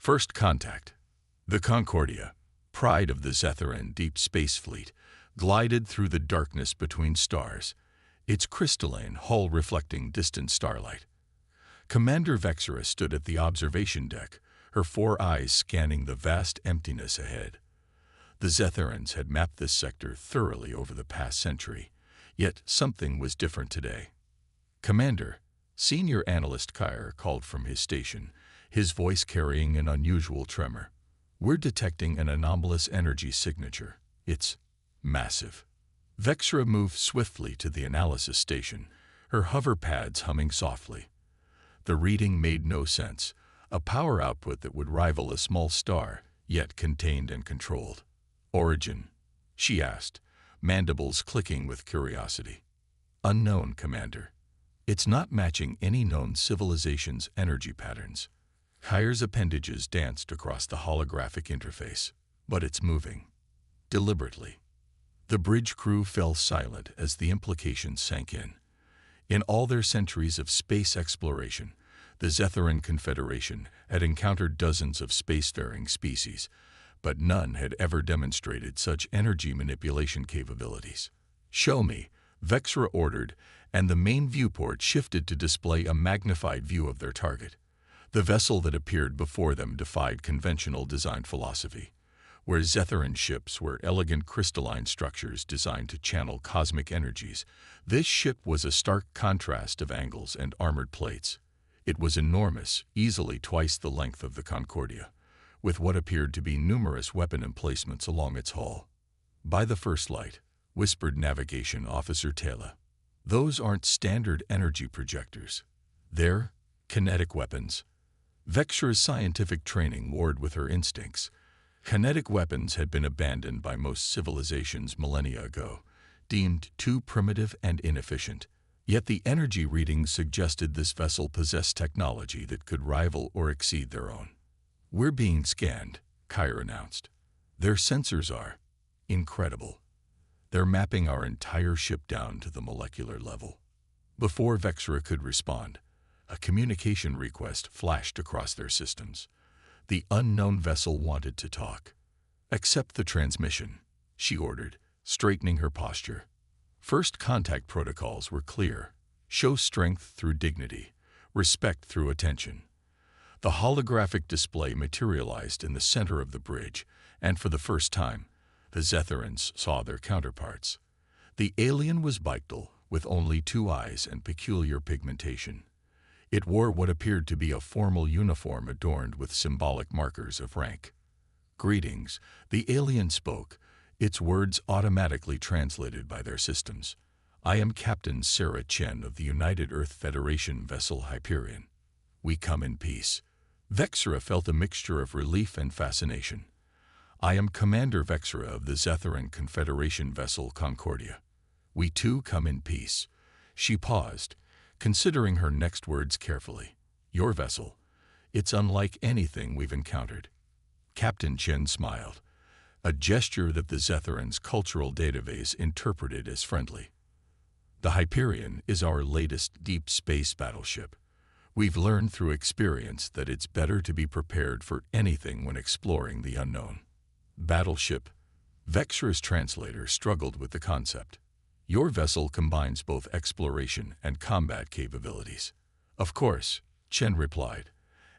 First contact. The Concordia, pride of the Zetheran Deep Space Fleet, glided through the darkness between stars, its crystalline hull reflecting distant starlight. Commander Vexera stood at the observation deck, her four eyes scanning the vast emptiness ahead. The Zetherans had mapped this sector thoroughly over the past century, yet something was different today. "Commander," Senior Analyst Kyer called from his station, his voice carrying an unusual tremor. "We're detecting an anomalous energy signature. It's massive." Vexera moved swiftly to the analysis station, her hover pads humming softly. The reading made no sense, a power output that would rival a small star, yet contained and controlled. "Origin?" she asked, mandibles clicking with curiosity. "Unknown, Commander. It's not matching any known civilization's energy patterns." Kyer's appendages danced across the holographic interface, but it's moving. Deliberately. The bridge crew fell silent as the implications sank in. In all their centuries of space exploration, the Zetheran Confederation had encountered dozens of spacefaring species, but none had ever demonstrated such energy manipulation capabilities. "Show me," Vexera ordered, and the main viewport shifted to display a magnified view of their target. The vessel that appeared before them defied conventional design philosophy. Where Zetheran ships were elegant crystalline structures designed to channel cosmic energies, this ship was a stark contrast of angles and armored plates. It was enormous, easily twice the length of the Concordia, with what appeared to be numerous weapon emplacements along its hull. "By the first light," whispered Navigation Officer Taylor. "Those aren't standard energy projectors. They're kinetic weapons." Vexera's scientific training warred with her instincts. Kinetic weapons had been abandoned by most civilizations millennia ago, deemed too primitive and inefficient. Yet the energy readings suggested this vessel possessed technology that could rival or exceed their own. "We're being scanned," Kyer announced. "Their sensors are incredible. They're mapping our entire ship down to the molecular level." Before Vexera could respond, a communication request flashed across their systems. The unknown vessel wanted to talk. "Accept the transmission," she ordered, straightening her posture. First contact protocols were clear. Show strength through dignity, respect through attention. The holographic display materialized in the center of the bridge, and for the first time, the Zetherans saw their counterparts. The alien was bipedal, with only 2 eyes and peculiar pigmentation. It wore what appeared to be a formal uniform adorned with symbolic markers of rank. "Greetings," the alien spoke, its words automatically translated by their systems. "I am Captain Sarah Chen of the United Earth Federation vessel Hyperion. We come in peace." Vexera felt a mixture of relief and fascination. "I am Commander Vexera of the Zetheran Confederation vessel Concordia. We too come in peace." She paused, considering her next words carefully. "Your vessel, it's unlike anything we've encountered." Captain Chen smiled, a gesture that the Zetherans' cultural database interpreted as friendly. "The Hyperion is our latest deep space battleship. We've learned through experience that it's better to be prepared for anything when exploring the unknown." "Battleship?" Vexera's translator struggled with the concept. "Your vessel combines both exploration and combat capabilities." "Of course," Chen replied,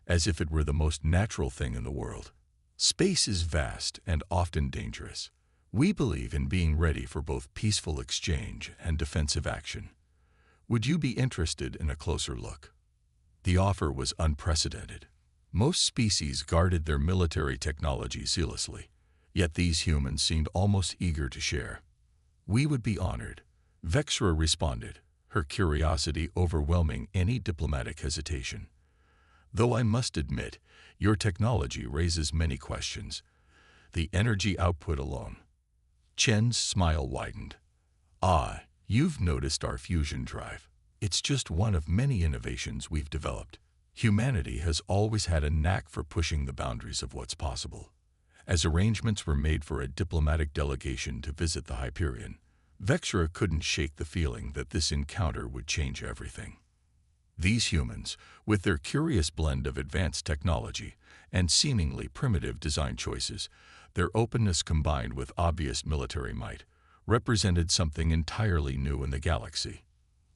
as if it were the most natural thing in the world. "Space is vast and often dangerous. We believe in being ready for both peaceful exchange and defensive action. Would you be interested in a closer look?" The offer was unprecedented. Most species guarded their military technology zealously, yet these humans seemed almost eager to share. "We would be honored," Vexera responded, her curiosity overwhelming any diplomatic hesitation. "Though I must admit, your technology raises many questions. The energy output alone." Chen's smile widened. "Ah, you've noticed our fusion drive. It's just one of many innovations we've developed. Humanity has always had a knack for pushing the boundaries of what's possible." As arrangements were made for a diplomatic delegation to visit the Hyperion, Vexera couldn't shake the feeling that this encounter would change everything. These humans, with their curious blend of advanced technology and seemingly primitive design choices, their openness combined with obvious military might represented something entirely new in the galaxy.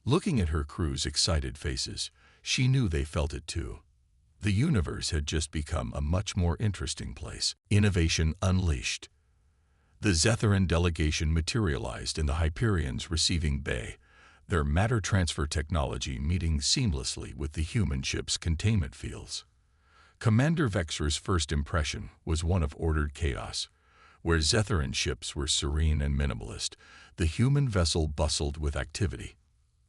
Looking at her crew's excited faces, she knew they felt it too. The universe had just become a much more interesting place. Innovation unleashed. The Zetheran delegation materialized in the Hyperion's receiving bay, their matter transfer technology meeting seamlessly with the human ship's containment fields. Commander Vexor's first impression was one of ordered chaos. Where Zetheran ships were serene and minimalist, the human vessel bustled with activity.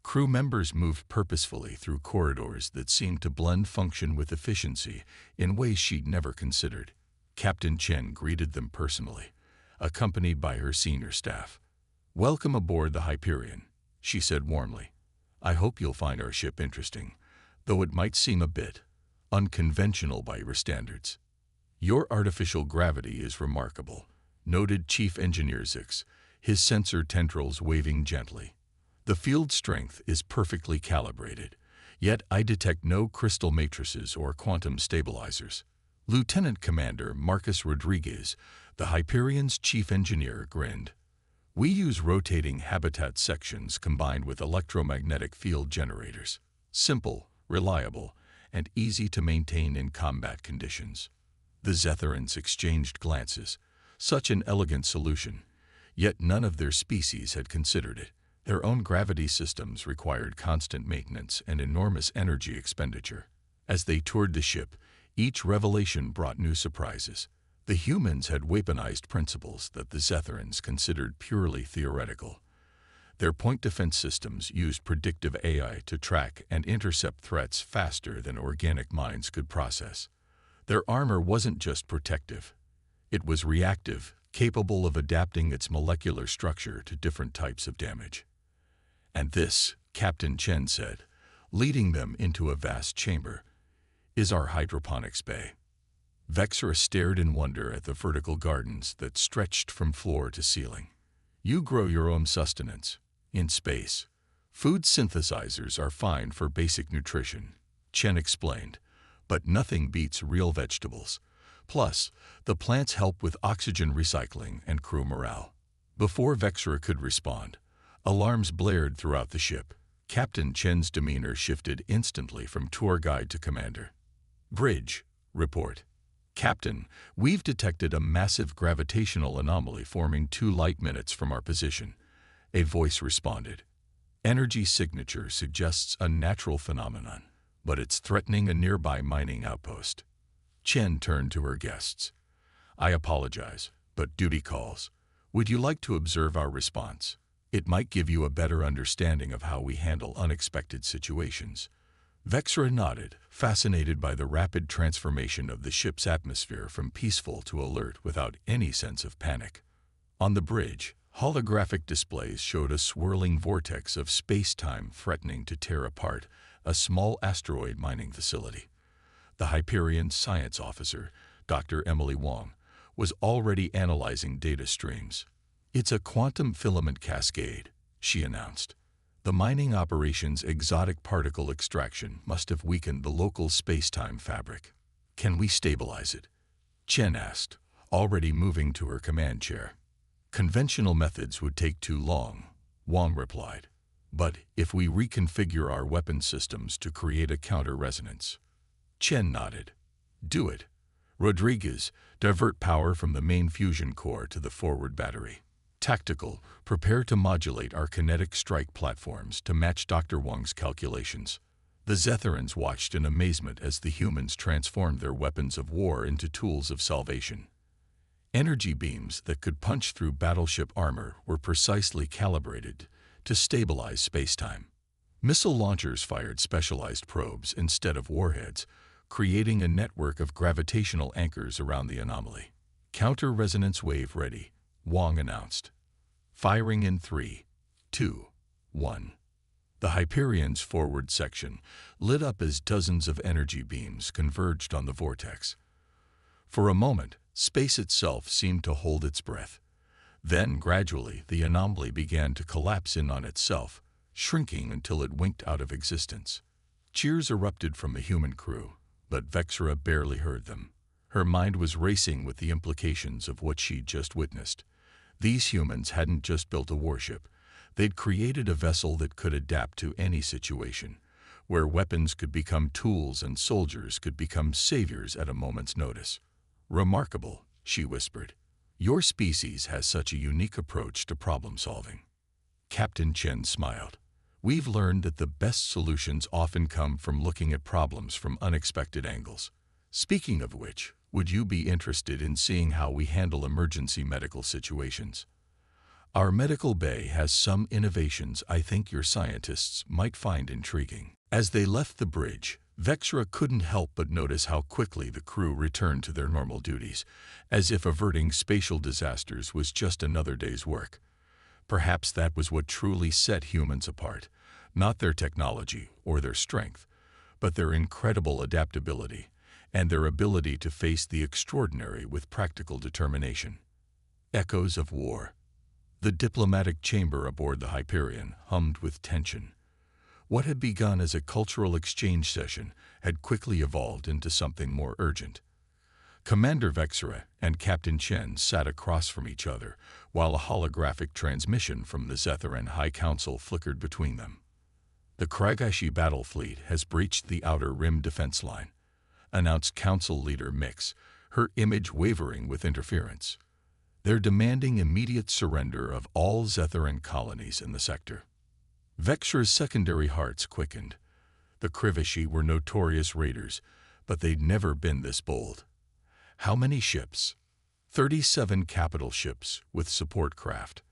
Crew members moved purposefully through corridors that seemed to blend function with efficiency in ways she'd never considered. Captain Chen greeted them personally, accompanied by her senior staff. "Welcome aboard the Hyperion," she said warmly. "I hope you'll find our ship interesting, though it might seem a bit unconventional by your standards." "Your artificial gravity is remarkable," noted Chief Engineer Zix, his sensor tendrils waving gently. "The field strength is perfectly calibrated, yet I detect no crystal matrices or quantum stabilizers." Lieutenant Commander Marcus Rodriguez, the Hyperion's chief engineer, grinned. "We use rotating habitat sections combined with electromagnetic field generators. Simple, reliable, and easy to maintain in combat conditions." The Zetherans exchanged glances. Such an elegant solution, yet none of their species had considered it. Their own gravity systems required constant maintenance and enormous energy expenditure. As they toured the ship, each revelation brought new surprises. The humans had weaponized principles that the Zetherans considered purely theoretical. Their point defense systems used predictive AI to track and intercept threats faster than organic minds could process. Their armor wasn't just protective. It was reactive, capable of adapting its molecular structure to different types of damage. "And this," Captain Chen said, leading them into a vast chamber, "is our hydroponics bay." Vexor stared in wonder at the vertical gardens that stretched from floor to ceiling. "You grow your own sustenance. In space, food synthesizers are fine for basic nutrition," Chen explained, "but nothing beats real vegetables. Plus, the plants help with oxygen recycling and crew morale." Before Vexor could respond, alarms blared throughout the ship. Captain Chen's demeanor shifted instantly from tour guide to commander. "Bridge, report." "Captain, we've detected a massive gravitational anomaly forming 2 light minutes from our position," a voice responded. "Energy signature suggests a natural phenomenon, but it's threatening a nearby mining outpost." Chen turned to her guests. "I apologize, but duty calls. Would you like to observe our response? It might give you a better understanding of how we handle unexpected situations." Vexra nodded, fascinated by the rapid transformation of the ship's atmosphere from peaceful to alert without any sense of panic. On the bridge, holographic displays showed a swirling vortex of space-time threatening to tear apart a small asteroid mining facility. The Hyperion science officer, Dr. Emily Wong, was already analyzing data streams. "It's a quantum filament cascade," she announced. "The mining operation's exotic particle extraction must have weakened the local space-time fabric." "Can we stabilize it?" Chen asked, already moving to her command chair. "Conventional methods would take too long," Wong replied. "But if we reconfigure our weapon systems to create a counter-resonance." Chen nodded. "Do it. Rodriguez, divert power from the main fusion core to the forward battery. Tactical, prepare to modulate our kinetic strike platforms to match Dr. Wong's calculations." The Zetherans watched in amazement as the humans transformed their weapons of war into tools of salvation. Energy beams that could punch through battleship armor were precisely calibrated to stabilize space-time. Missile launchers fired specialized probes instead of warheads, creating a network of gravitational anchors around the anomaly. "Counter-resonance wave ready," Wong announced. "Firing in 3, 2, 1. The Hyperion's forward section lit up as dozens of energy beams converged on the vortex. For a moment, space itself seemed to hold its breath. Then, gradually, the anomaly began to collapse in on itself, shrinking until it winked out of existence. Cheers erupted from the human crew, but Vexra barely heard them. Her mind was racing with the implications of what she'd just witnessed. These humans hadn't just built a warship. They'd created a vessel that could adapt to any situation, where weapons could become tools and soldiers could become saviors at a moment's notice. "Remarkable," she whispered. "Your species has such a unique approach to problem solving." Captain Chen smiled. "We've learned that the best solutions often come from looking at problems from unexpected angles. Speaking of which, would you be interested in seeing how we handle emergency medical situations? Our medical bay has some innovations I think your scientists might find intriguing." As they left the bridge, Vexra couldn't help but notice how quickly the crew returned to their normal duties, as if averting spatial disasters was just another day's work. Perhaps that was what truly set humans apart, not their technology or their strength, but their incredible adaptability and their ability to face the extraordinary with practical determination. Echoes of war. The diplomatic chamber aboard the Hyperion hummed with tension. What had begun as a cultural exchange session had quickly evolved into something more urgent. Commander Vexera and Captain Chen sat across from each other, while a holographic transmission from the Zetheran High Council flickered between them. "The Kragashi battle fleet has breached the outer rim defense line," announced Council Leader Mix, her image wavering with interference. "They're demanding immediate surrender of all Zetheran colonies in the sector." Vexra's secondary hearts quickened. The Krivashi were notorious raiders, but they'd never been this bold. How many ships? 37 capital ships with support craft.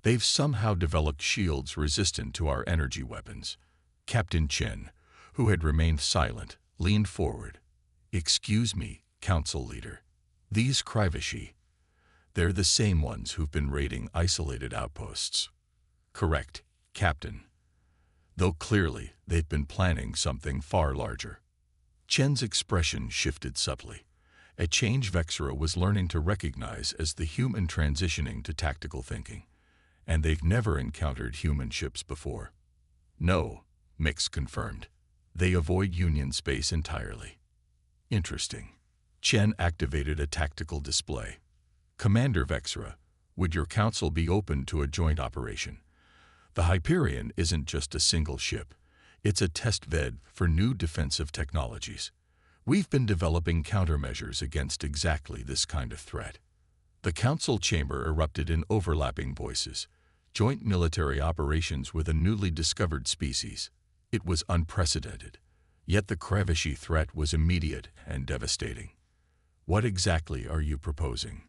They've somehow developed shields resistant to our energy weapons. Captain Chen, who had remained silent, leaned forward. "Excuse me, Council Leader. These Krivashi, they're the same ones who've been raiding isolated outposts." "Correct, Captain. Though clearly they've been planning something far larger." Chen's expression shifted subtly, a change Vexera was learning to recognize as the human transitioning to tactical thinking, and they've never encountered human ships before. "No," Mix confirmed. "They avoid Union space entirely." "Interesting." Chen activated a tactical display. "Commander Vexera, would your council be open to a joint operation? The Hyperion isn't just a single ship. It's a test bed for new defensive technologies. We've been developing countermeasures against exactly this kind of threat." The council chamber erupted in overlapping voices. Joint military operations with a newly discovered species. It was unprecedented. Yet the Kravashi threat was immediate and devastating. "What exactly are you proposing?"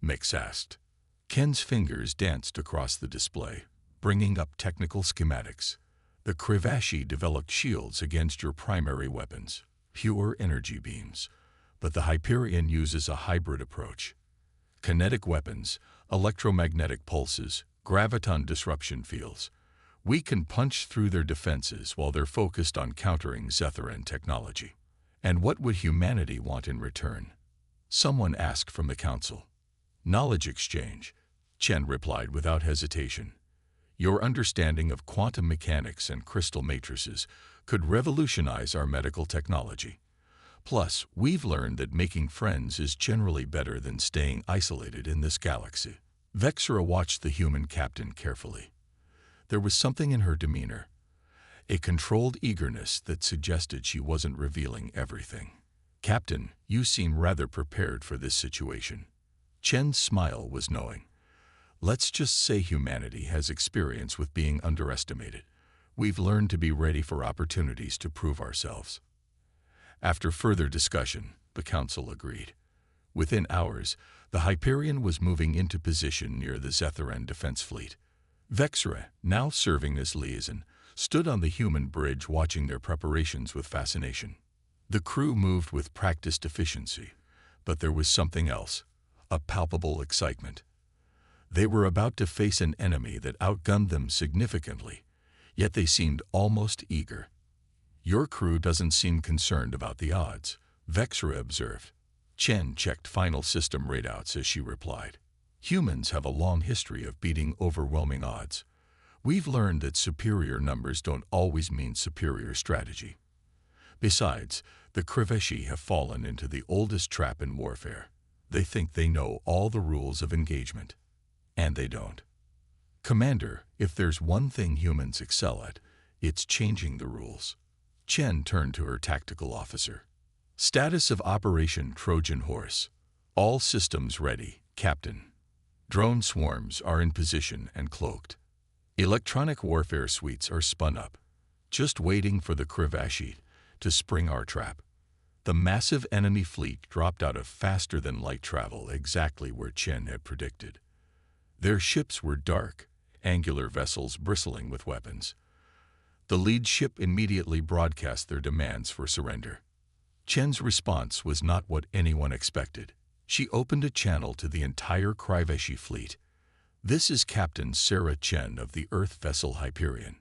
Mix asked. Ken's fingers danced across the display, bringing up technical schematics. "The Krivashi developed shields against your primary weapons, pure energy beams, but the Hyperion uses a hybrid approach. Kinetic weapons, electromagnetic pulses, graviton disruption fields. We can punch through their defenses while they're focused on countering Zetheran technology." "And what would humanity want in return?" someone asked from the council. "Knowledge exchange," Chen replied without hesitation. "Your understanding of quantum mechanics and crystal matrices could revolutionize our medical technology. Plus, we've learned that making friends is generally better than staying isolated in this galaxy." Vexera watched the human captain carefully. There was something in her demeanor, a controlled eagerness that suggested she wasn't revealing everything. "Captain, you seem rather prepared for this situation." Chen's smile was knowing. "Let's just say humanity has experience with being underestimated. We've learned to be ready for opportunities to prove ourselves." After further discussion, the council agreed. Within hours, the Hyperion was moving into position near the Zetheran defense fleet. Vexera, now serving as liaison, stood on the human bridge watching their preparations with fascination. The crew moved with practiced efficiency, but there was something else, a palpable excitement. They were about to face an enemy that outgunned them significantly, yet they seemed almost eager. "Your crew doesn't seem concerned about the odds," Vexera observed. Chen checked final system readouts as she replied. "Humans have a long history of beating overwhelming odds. We've learned that superior numbers don't always mean superior strategy." Besides, the Kriveshi have fallen into the oldest trap in warfare. They think they know all the rules of engagement. And they don't. Commander, if there's one thing humans excel at, it's changing the rules. Chen turned to her tactical officer. Status of Operation Trojan Horse. All systems ready, Captain. Drone swarms are in position and cloaked. Electronic warfare suites are spun up, just waiting for the Kriveshi to spring our trap. The massive enemy fleet dropped out of faster-than-light travel exactly where Chen had predicted. Their ships were dark, angular vessels bristling with weapons. The lead ship immediately broadcast their demands for surrender. Chen's response was not what anyone expected. She opened a channel to the entire Kriveshi fleet. This is Captain Sarah Chen of the Earth vessel Hyperion.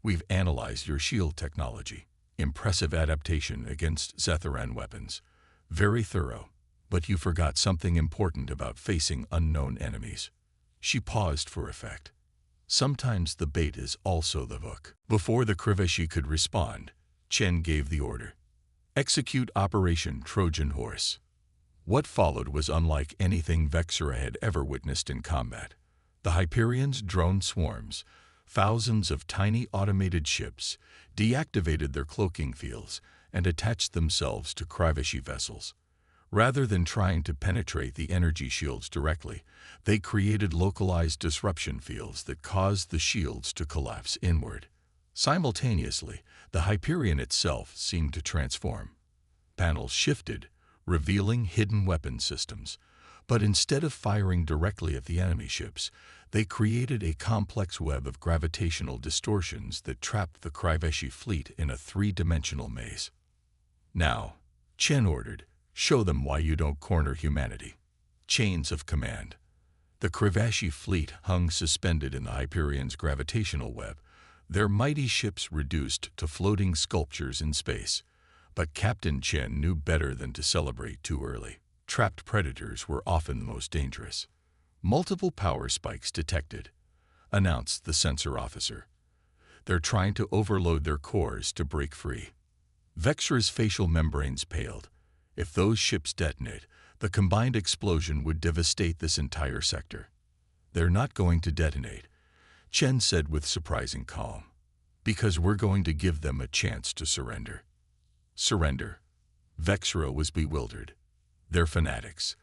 We've analyzed your shield technology. Impressive adaptation against Zetheran weapons. Very thorough. But you forgot something important about facing unknown enemies. She paused for effect. Sometimes the bait is also the hook. Before the Kriveshi could respond, Chen gave the order. Execute Operation Trojan Horse. What followed was unlike anything Vexera had ever witnessed in combat. The Hyperion's drone swarms, thousands of tiny automated ships, deactivated their cloaking fields and attached themselves to Kriveshi vessels. Rather than trying to penetrate the energy shields directly, they created localized disruption fields that caused the shields to collapse inward. Simultaneously, the Hyperion itself seemed to transform. Panels shifted, revealing hidden weapon systems, but instead of firing directly at the enemy ships, they created a complex web of gravitational distortions that trapped the Kriveshi fleet in a three-dimensional maze. Now, Chen ordered, show them why you don't corner humanity. Chains of command. The Kriveshi fleet hung suspended in the Hyperion's gravitational web, their mighty ships reduced to floating sculptures in space. But Captain Chen knew better than to celebrate too early. Trapped predators were often the most dangerous. Multiple power spikes detected, announced the sensor officer. They're trying to overload their cores to break free. Vexera's facial membranes paled. If those ships detonate, the combined explosion would devastate this entire sector. They're not going to detonate, Chen said with surprising calm, because we're going to give them a chance to surrender. Surrender. Vexera was bewildered. They're fanatics.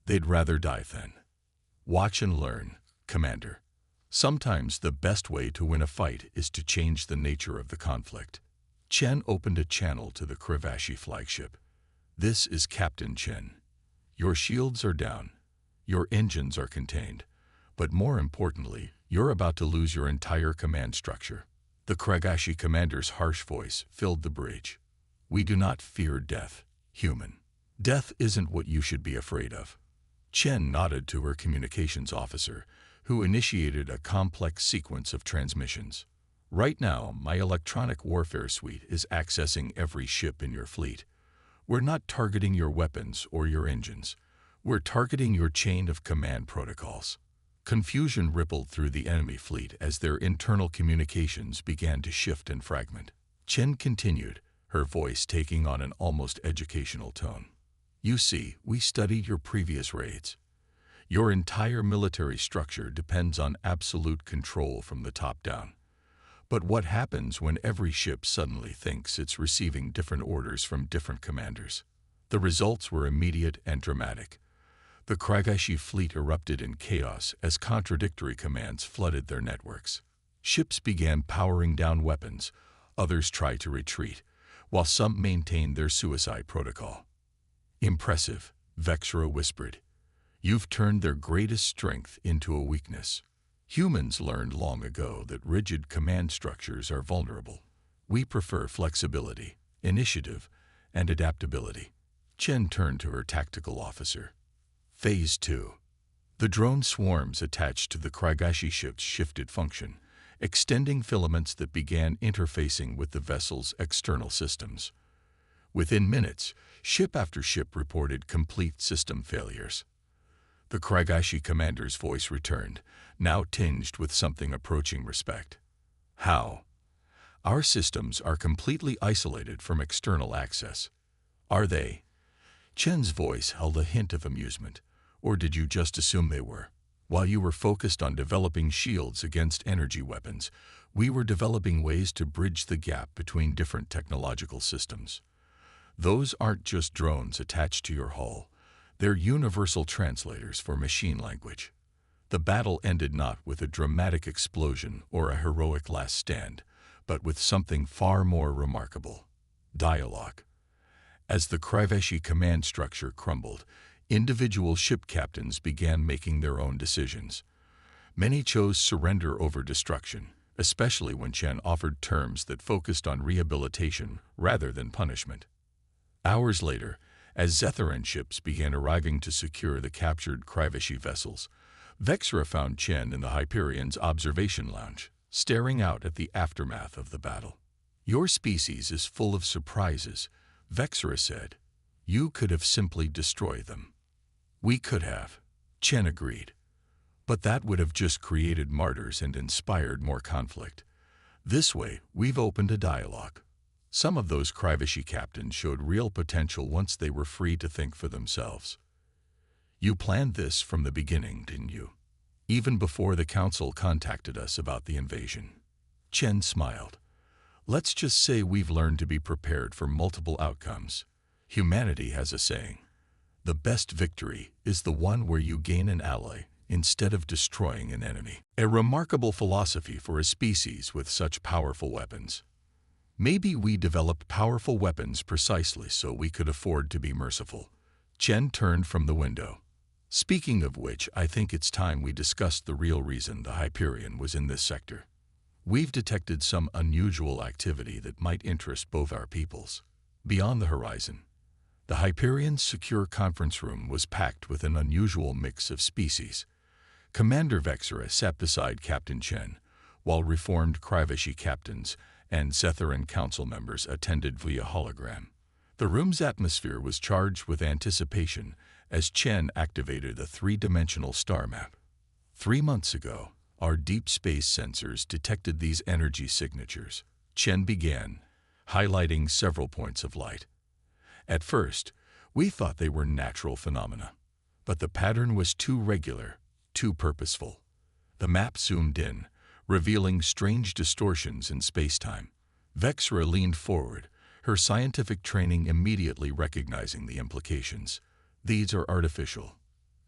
They'd rather die than. Watch and learn, Commander. Sometimes the best way to win a fight is to change the nature of the conflict. Chen opened a channel to the Kriveshi flagship. This is Captain Chen. Your shields are down. Your engines are contained. But more importantly, you're about to lose your entire command structure. The Kriveshi commander's harsh voice filled the bridge. We do not fear death, human. Death isn't what you should be afraid of. Chen nodded to her communications officer, who initiated a complex sequence of transmissions. Right now, my electronic warfare suite is accessing every ship in your fleet. We're not targeting your weapons or your engines. We're targeting your chain of command protocols. Confusion rippled through the enemy fleet as their internal communications began to shift and fragment. Chen continued, her voice taking on an almost educational tone. You see, we studied your previous raids. Your entire military structure depends on absolute control from the top down. But what happens when every ship suddenly thinks it's receiving different orders from different commanders? The results were immediate and dramatic. The Kriveshi fleet erupted in chaos as contradictory commands flooded their networks. Ships began powering down weapons, others tried to retreat, while some maintained their suicide protocol. Impressive, Vexera whispered. You've turned their greatest strength into a weakness. Humans learned long ago that rigid command structures are vulnerable. We prefer flexibility, initiative, and adaptability. Chen turned to her tactical officer. Phase 2. The drone swarms attached to the Kriveshi ships shifted function, extending filaments that began interfacing with the vessel's external systems. Within minutes, ship after ship reported complete system failures. The Kriveshi commander's voice returned, now tinged with something approaching respect. How? Our systems are completely isolated from external access. Are they? Chen's voice held a hint of amusement. Or did you just assume they were? While you were focused on developing shields against energy weapons, we were developing ways to bridge the gap between different technological systems. Those aren't just drones attached to your hull. They're universal translators for machine language. The battle ended not with a dramatic explosion or a heroic last stand, but with something far more remarkable: dialogue. As the Kriveshi command structure crumbled, individual ship captains began making their own decisions. Many chose surrender over destruction, especially when Chen offered terms that focused on rehabilitation rather than punishment. Hours later, as Zetheran ships began arriving to secure the captured Kriveshi vessels, Vexra found Chen in the Hyperion's observation lounge, staring out at the aftermath of the battle. "Your species is full of surprises," Vexra said. "You could have simply destroyed them." "We could have," Chen agreed. "But that would have just created martyrs and inspired more conflict. This way, we've opened a dialogue. Some of those Kriveshi captains showed real potential once they were free to think for themselves. You planned this from the beginning, didn't you? Even before the Council contacted us about the invasion." Chen smiled. "Let's just say we've learned to be prepared for multiple outcomes. Humanity has a saying: the best victory is the one where you gain an ally instead of destroying an enemy. A remarkable philosophy for a species with such powerful weapons. Maybe we developed powerful weapons precisely so we could afford to be merciful." Chen turned from the window. "Speaking of which, I think it's time we discussed the real reason the Hyperion was in this sector. We've detected some unusual activity that might interest both our peoples." Beyond the horizon, the Hyperion's secure conference room was packed with an unusual mix of species. Commander Vexra sat beside Captain Chen, while reformed Kriveshi captains and Zetheran council members attended via hologram. The room's atmosphere was charged with anticipation as Chen activated a three-dimensional star map. 3 months ago, our deep space sensors detected these energy signatures. Chen began, highlighting several points of light. At first, we thought they were natural phenomena, but the pattern was too regular, too purposeful. The map zoomed in, revealing strange distortions in space-time. Vexra leaned forward, her scientific training immediately recognizing the implications. "These are artificial."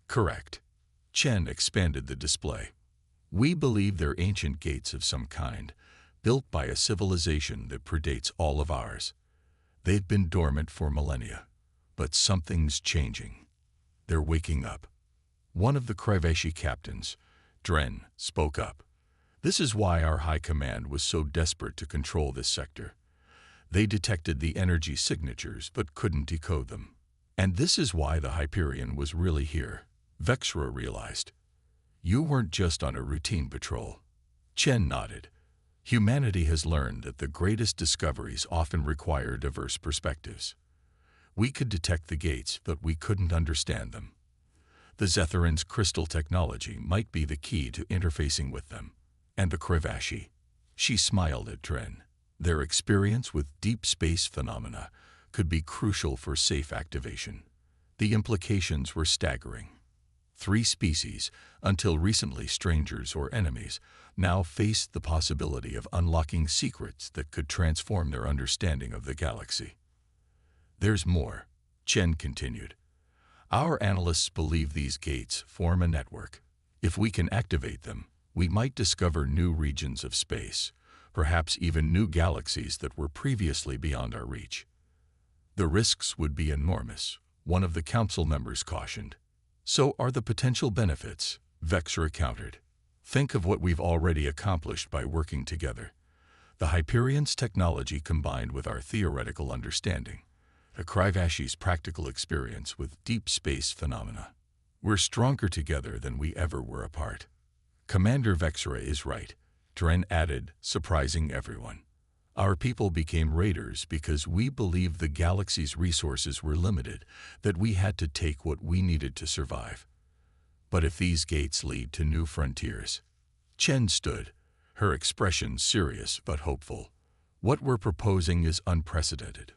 "Correct." Chen expanded the display. "We believe they're ancient gates of some kind, built by a civilization that predates all of ours. They've been dormant for millennia, but something's changing. They're waking up." One of the Kriveshi captains, Dren, spoke up. "This is why our high command was so desperate to control this sector. They detected the energy signatures but couldn't decode them. And this is why the Hyperion was really here," Vexra realized. "You weren't just on a routine patrol." Chen nodded. "Humanity has learned that the greatest discoveries often require diverse perspectives. We could detect the gates, but we couldn't understand them. The Zetheran's crystal technology might be the key to interfacing with them. And the Kriveshi." She smiled at Dren. "Their experience with deep space phenomena could be crucial for safe activation." The implications were staggering. 3 species, until recently strangers or enemies, now faced the possibility of unlocking secrets that could transform their understanding of the galaxy. "There's more," Chen continued. "Our analysts believe these gates form a network. If we can activate them, we might discover new regions of space, perhaps even new galaxies that were previously beyond our reach. The risks would be enormous," one of the council members cautioned. "So are the potential benefits," Vexra countered. "Think of what we've already accomplished by working together. The Hyperion's technology combined with our theoretical understanding, the Krivashi's practical experience with deep space phenomena. We're stronger together than we ever were apart." "Commander Vexra is right," Dren added, surprising everyone. "Our people became raiders because we believed the galaxy's resources were limited, that we had to take what we needed to survive. But if these gates lead to new frontiers..." Chen stood, her expression serious but hopeful. What we're proposing is unprecedented.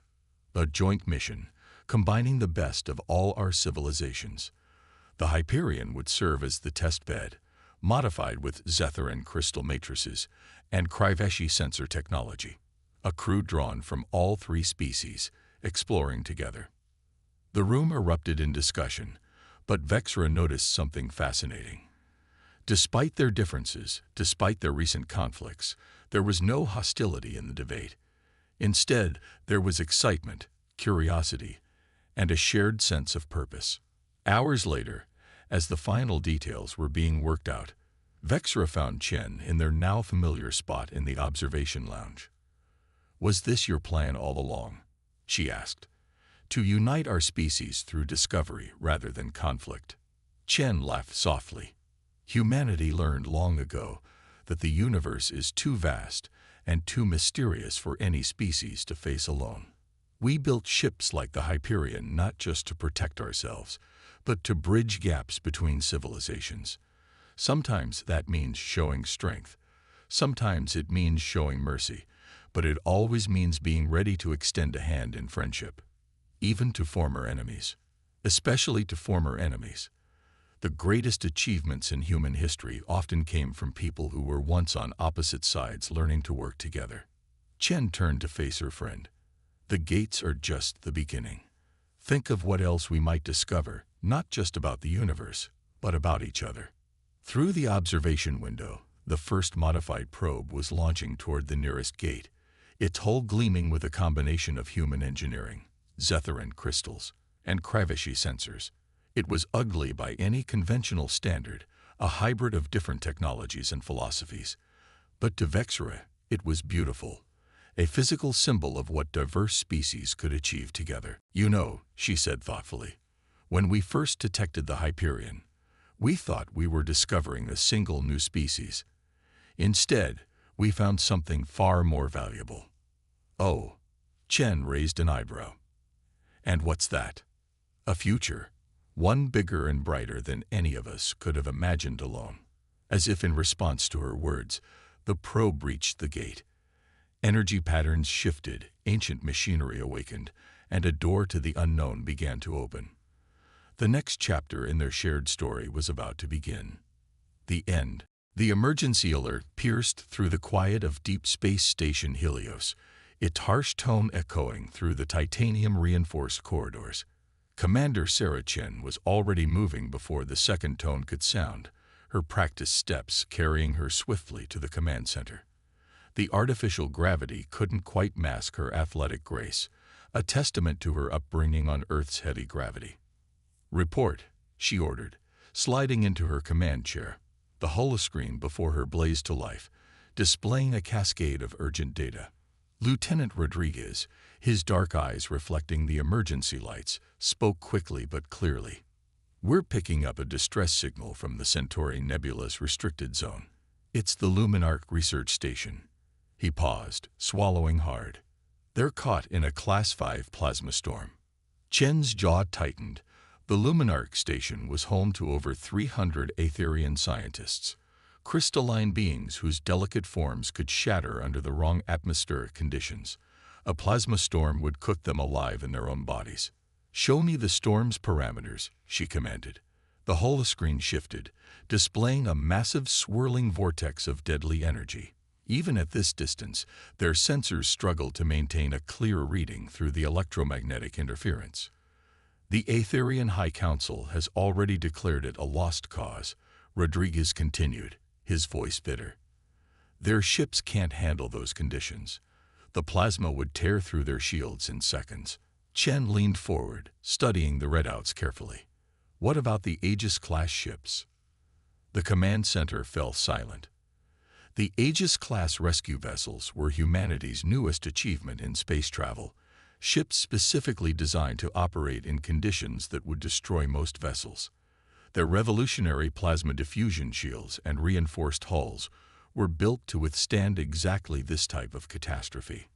A joint mission, combining the best of all our civilizations. The Hyperion would serve as the test bed, modified with Zetheran crystal matrices and Kriveshi sensor technology. A crew drawn from all three species, exploring together. The room erupted in discussion, but Vexra noticed something fascinating. Despite their differences, despite their recent conflicts, there was no hostility in the debate. Instead, there was excitement, curiosity, and a shared sense of purpose. Hours later, as the final details were being worked out, Vexra found Chen in their now familiar spot in the observation lounge. "Was this your plan all along?" she asked. "To unite our species through discovery rather than conflict?" Chen laughed softly. "Humanity learned long ago that the universe is too vast and too mysterious for any species to face alone. We built ships like the Hyperion not just to protect ourselves, but to bridge gaps between civilizations. Sometimes that means showing strength. Sometimes it means showing mercy, but it always means being ready to extend a hand in friendship, even to former enemies. Especially to former enemies. The greatest achievements in human history often came from people who were once on opposite sides learning to work together." Chen turned to face her friend. "The gates are just the beginning. Think of what else we might discover, not just about the universe, but about each other." Through the observation window, the first modified probe was launching toward the nearest gate, its hull gleaming with a combination of human engineering, Zetheran crystals, and Kriveshi sensors. It was ugly by any conventional standard, a hybrid of different technologies and philosophies. But to Vexra, it was beautiful, a physical symbol of what diverse species could achieve together. "You know," she said thoughtfully, "when we first detected the Hyperion, we thought we were discovering a single new species. Instead, we found something far more valuable." "Oh," Chen raised an eyebrow. "And what's that?" "A future. One bigger and brighter than any of us could have imagined alone." As if in response to her words, the probe reached the gate. Energy patterns shifted, ancient machinery awakened, and a door to the unknown began to open. The next chapter in their shared story was about to begin. The end. The emergency alert pierced through the quiet of Deep Space Station Helios, its harsh tone echoing through the titanium-reinforced corridors. Commander Sarah Chen was already moving before the second tone could sound, her practiced steps carrying her swiftly to the command center. The artificial gravity couldn't quite mask her athletic grace, a testament to her upbringing on Earth's heavy gravity. "Report," she ordered, sliding into her command chair. The holoscreen before her blazed to life, displaying a cascade of urgent data. Lieutenant Rodriguez, his dark eyes reflecting the emergency lights, spoke quickly but clearly. "We're picking up a distress signal from the Centauri Nebula's restricted zone. It's the Luminarch research station." He paused, swallowing hard. "They're caught in a Class 5 plasma storm." Chen's jaw tightened. The Luminarch station was home to over 300 Aetherian scientists, crystalline beings whose delicate forms could shatter under the wrong atmospheric conditions. A plasma storm would cook them alive in their own bodies. "Show me the storm's parameters," she commanded. The holoscreen shifted, displaying a massive swirling vortex of deadly energy. Even at this distance, their sensors struggled to maintain a clear reading through the electromagnetic interference. "The Aetherian High Council has already declared it a lost cause," Rodriguez continued, his voice bitter. "Their ships can't handle those conditions. The plasma would tear through their shields in seconds." Chen leaned forward, studying the readouts carefully. "What about the Aegis-class ships?" The command center fell silent. The Aegis-class rescue vessels were humanity's newest achievement in space travel, ships specifically designed to operate in conditions that would destroy most vessels. Their revolutionary plasma diffusion shields and reinforced hulls were built to withstand exactly this type of catastrophe.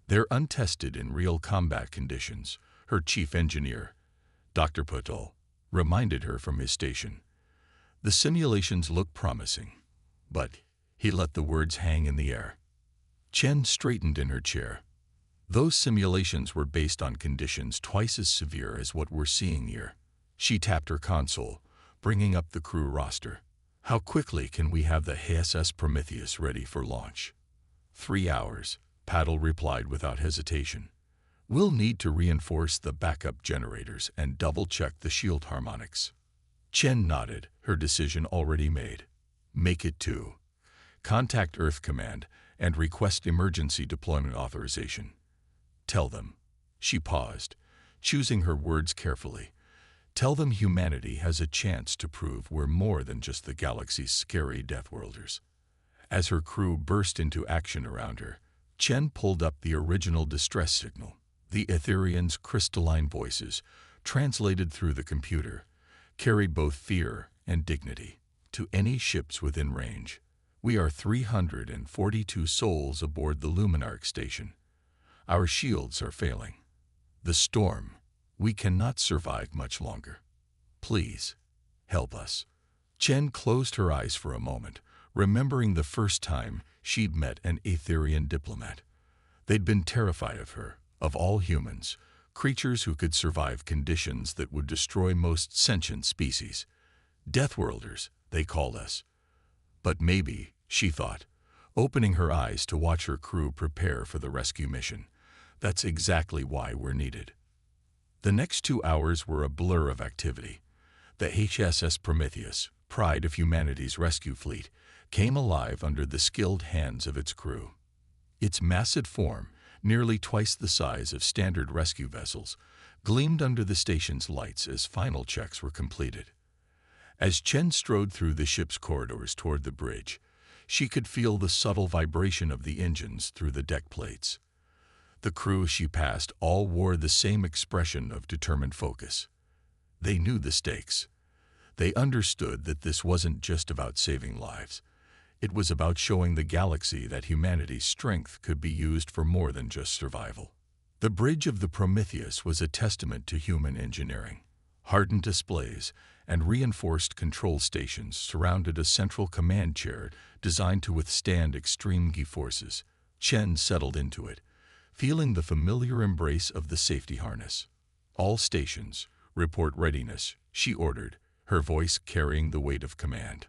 "They're untested in real combat conditions," her chief engineer, Dr. Patel, reminded her from his station. "The simulations look promising," but he let the words hang in the air. Chen straightened in her chair. Those simulations were based on conditions twice as severe as what we're seeing here. She tapped her console, bringing up the crew roster. How quickly can we have the HSS Prometheus ready for launch? 3 hours, Paddle replied without hesitation. We'll need to reinforce the backup generators and double-check the shield harmonics. Chen nodded, her decision already made. Make it 2. Contact Earth Command and request emergency deployment authorization. Tell them. She paused, choosing her words carefully. Tell them humanity has a chance to prove we're more than just the galaxy's scary Deathworlders. As her crew burst into action around her, Chen pulled up the original distress signal. The Etherians' crystalline voices, translated through the computer, carried both fear and dignity. To any ships within range, we are 342 souls aboard the Luminarch station. Our shields are failing. The storm. We cannot survive much longer. Please, help us. Chen closed her eyes for a moment, remembering the first time she'd met an Aetherian diplomat. They'd been terrified of her, of all humans, creatures who could survive conditions that would destroy most sentient species. Deathworlders, they called us. But maybe, she thought, opening her eyes to watch her crew prepare for the rescue mission. That's exactly why we're needed. The next 2 hours were a blur of activity. The HSS Prometheus, pride of humanity's rescue fleet, came alive under the skilled hands of its crew. Its massive form, nearly twice the size of standard rescue vessels, gleamed under the station's lights as final checks were completed. As Chen strode through the ship's corridors toward the bridge, she could feel the subtle vibration of the engines through the deck plates. The crew she passed all wore the same expression of determined focus. They knew the stakes. They understood that this wasn't just about saving lives. It was about showing the galaxy that humanity's strength could be used for more than just survival. The bridge of the Prometheus was a testament to human engineering. Hardened displays and reinforced control stations surrounded a central command chair designed to withstand extreme G-forces. Chen settled into it, feeling the familiar embrace of the safety harness. All stations, report readiness, she ordered, her voice carrying the weight of command.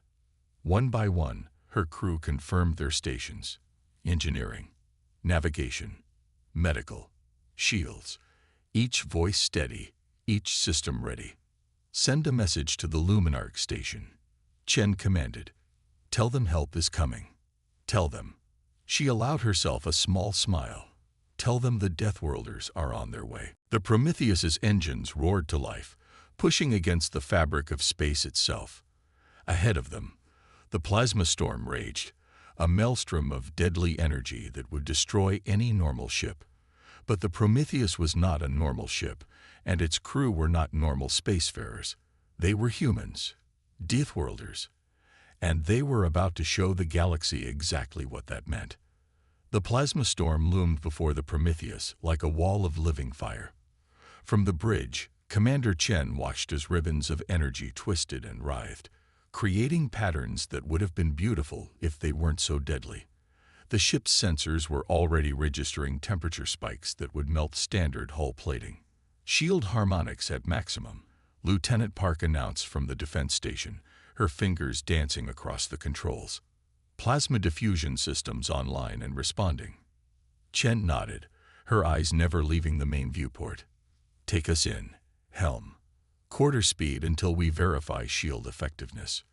One by one, her crew confirmed their stations. Engineering, navigation, medical, shields, each voice steady, each system ready. Send a message to the Luminarch station. Chen commanded. Tell them help is coming. Tell them. She allowed herself a small smile. Tell them the Deathworlders are on their way. The Prometheus's engines roared to life, pushing against the fabric of space itself. Ahead of them, the plasma storm raged, a maelstrom of deadly energy that would destroy any normal ship. But the Prometheus was not a normal ship, and its crew were not normal spacefarers. They were humans, Deathworlders, and they were about to show the galaxy exactly what that meant. The plasma storm loomed before the Prometheus like a wall of living fire. From the bridge, Commander Chen watched as ribbons of energy twisted and writhed, creating patterns that would have been beautiful if they weren't so deadly. The ship's sensors were already registering temperature spikes that would melt standard hull plating. Shield harmonics at maximum, Lieutenant Park announced from the defense station, her fingers dancing across the controls. Plasma diffusion systems online and responding. Chen nodded, her eyes never leaving the main viewport. Take us in, helm. Quarter speed until we verify shield effectiveness.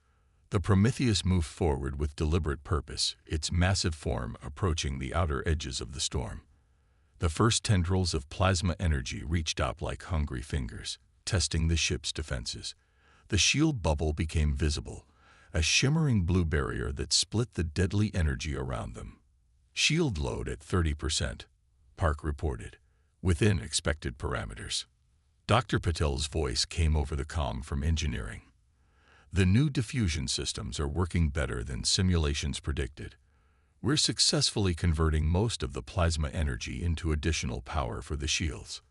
The Prometheus moved forward with deliberate purpose, its massive form approaching the outer edges of the storm. The first tendrils of plasma energy reached out like hungry fingers, testing the ship's defenses. The shield bubble became visible, a shimmering blue barrier that split the deadly energy around them. Shield load at 30%, Park reported, within expected parameters. Dr. Patel's voice came over the comm from engineering. The new diffusion systems are working better than simulations predicted. We're successfully converting most of the plasma energy into additional power for the shields.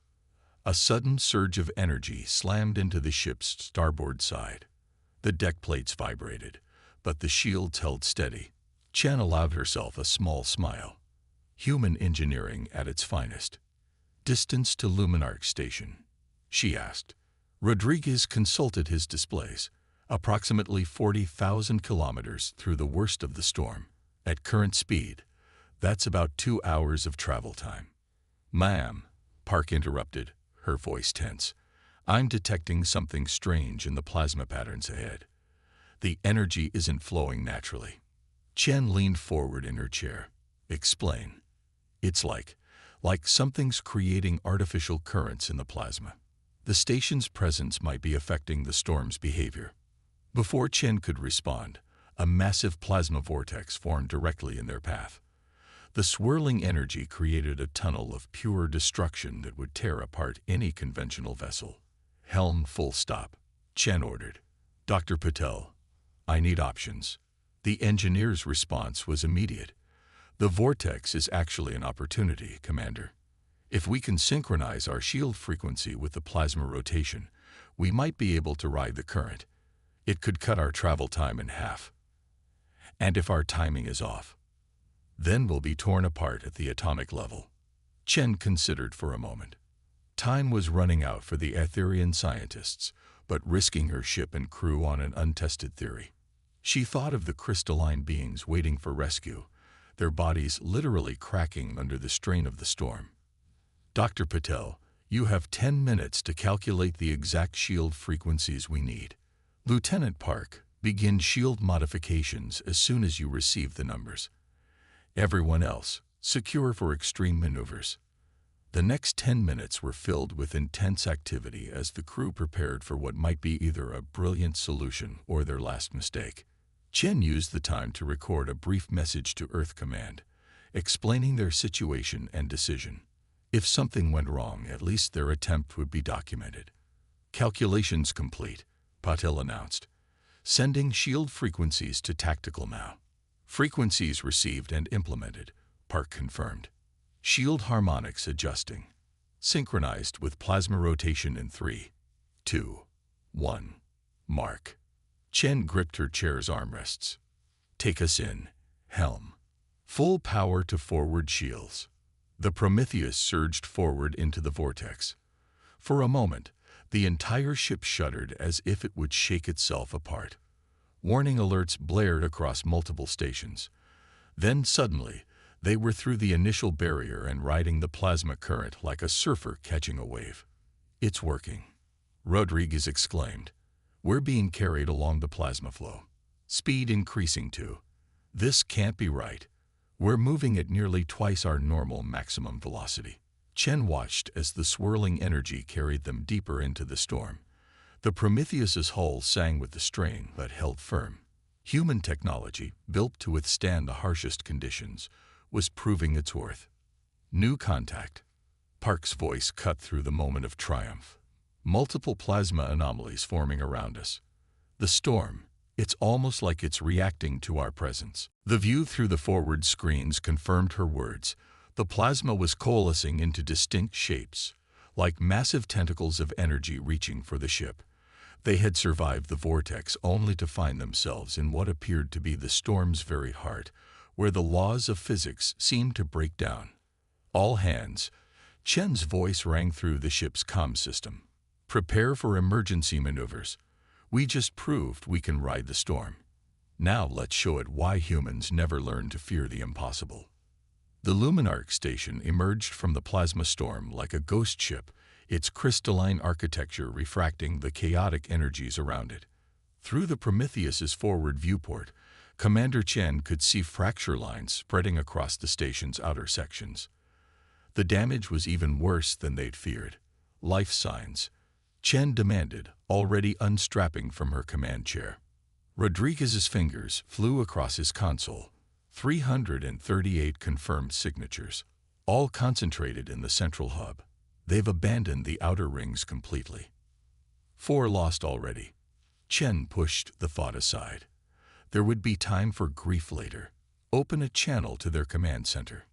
A sudden surge of energy slammed into the ship's starboard side. The deck plates vibrated, but the shields held steady. Chen allowed herself a small smile. Human engineering at its finest. Distance to Luminarch Station, she asked. Rodriguez consulted his displays. Approximately 40,000 kilometers through the worst of the storm. At current speed, that's about 2 hours of travel time. Ma'am, Park interrupted, her voice tense. I'm detecting something strange in the plasma patterns ahead. The energy isn't flowing naturally. Chen leaned forward in her chair. Explain. It's like something's creating artificial currents in the plasma. The station's presence might be affecting the storm's behavior. Before Chen could respond, a massive plasma vortex formed directly in their path. The swirling energy created a tunnel of pure destruction that would tear apart any conventional vessel. Helm full stop, Chen ordered. Dr. Patel, I need options. The engineer's response was immediate. The vortex is actually an opportunity, Commander. If we can synchronize our shield frequency with the plasma rotation, we might be able to ride the current. It could cut our travel time in half. And if our timing is off, then we'll be torn apart at the atomic level. Chen considered for a moment. Time was running out for the Aetherian scientists, but risking her ship and crew on an untested theory. She thought of the crystalline beings waiting for rescue, their bodies literally cracking under the strain of the storm. Dr. Patel, you have 10 minutes to calculate the exact shield frequencies we need. Lieutenant Park, begin shield modifications as soon as you receive the numbers. Everyone else, secure for extreme maneuvers. The next 10 minutes were filled with intense activity as the crew prepared for what might be either a brilliant solution or their last mistake. Chen used the time to record a brief message to Earth Command, explaining their situation and decision. If something went wrong, at least their attempt would be documented. Calculations complete, Patel announced. Sending shield frequencies to tactical now. Frequencies received and implemented, Park confirmed. Shield harmonics adjusting. Synchronized with plasma rotation in 3, 2, 1. Mark. Chen gripped her chair's armrests. Take us in, Helm. Full power to forward shields. The Prometheus surged forward into the vortex. For a moment, the entire ship shuddered as if it would shake itself apart. Warning alerts blared across multiple stations. Then suddenly, they were through the initial barrier and riding the plasma current like a surfer catching a wave. It's working, Rodriguez exclaimed. We're being carried along the plasma flow. Speed increasing too. This can't be right. We're moving at nearly twice our normal maximum velocity. Chen watched as the swirling energy carried them deeper into the storm. The Prometheus's hull sang with the strain but held firm. Human technology, built to withstand the harshest conditions, was proving its worth. New contact. Park's voice cut through the moment of triumph. Multiple plasma anomalies forming around us. The storm, it's almost like it's reacting to our presence. The view through the forward screens confirmed her words. The plasma was coalescing into distinct shapes, like massive tentacles of energy reaching for the ship. They had survived the vortex only to find themselves in what appeared to be the storm's very heart, where the laws of physics seemed to break down. All hands. Chen's voice rang through the ship's comm system. Prepare for emergency maneuvers. We just proved we can ride the storm. Now let's show it why humans never learn to fear the impossible. The Luminarch station emerged from the plasma storm like a ghost ship, its crystalline architecture refracting the chaotic energies around it. Through the Prometheus's forward viewport, Commander Chen could see fracture lines spreading across the station's outer sections. The damage was even worse than they'd feared. Life signs, Chen demanded, already unstrapping from her command chair. Rodriguez's fingers flew across his console. 338 confirmed signatures, all concentrated in the central hub. They've abandoned the outer rings completely. 4 lost already. Chen pushed the thought aside. There would be time for grief later. Open a channel to their command center.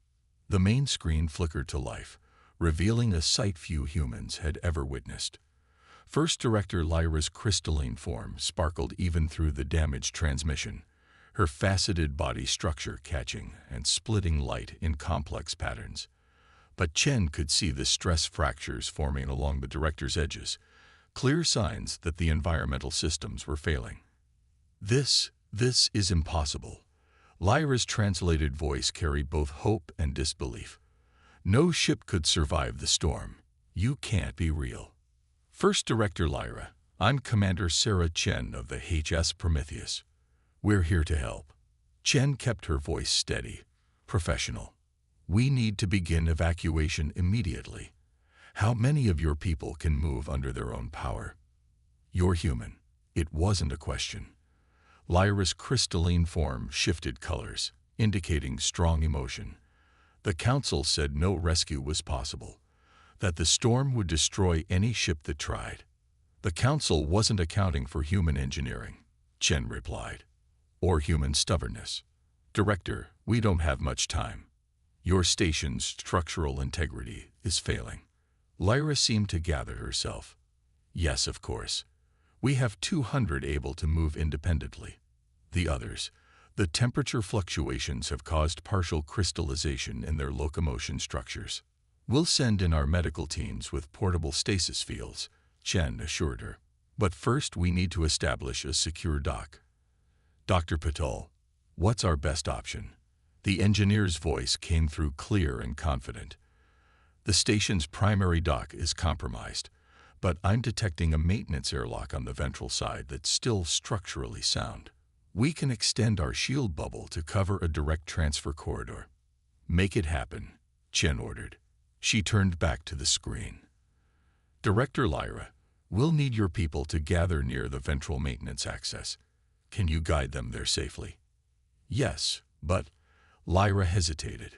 The main screen flickered to life, revealing a sight few humans had ever witnessed. First Director Lyra's crystalline form sparkled even through the damaged transmission. her faceted body structure catching and splitting light in complex patterns. But Chen could see the stress fractures forming along the director's edges, clear signs that the environmental systems were failing. This is impossible. Lyra's translated voice carried both hope and disbelief. No ship could survive the storm. You can't be real. First Director Lyra, I'm Commander Sarah Chen of the HS Prometheus. We're here to help. Chen kept her voice steady, professional. We need to begin evacuation immediately. How many of your people can move under their own power? You're human. It wasn't a question. Lyra's crystalline form shifted colors, indicating strong emotion. The Council said no rescue was possible, that the storm would destroy any ship that tried. The Council wasn't accounting for human engineering, Chen replied, or human stubbornness. Director, we don't have much time. Your station's structural integrity is failing. Lyra seemed to gather herself. Yes, of course. We have 200 able to move independently. The others, the temperature fluctuations have caused partial crystallization in their locomotion structures. We'll send in our medical teams with portable stasis fields, Chen assured her. But first we need to establish a secure dock. Dr. Patel, what's our best option? The engineer's voice came through clear and confident. The station's primary dock is compromised, but I'm detecting a maintenance airlock on the ventral side that's still structurally sound. We can extend our shield bubble to cover a direct transfer corridor. Make it happen, Chen ordered. She turned back to the screen. Director Lyra, we'll need your people to gather near the ventral maintenance access. Can you guide them there safely? Yes, but Lyra hesitated.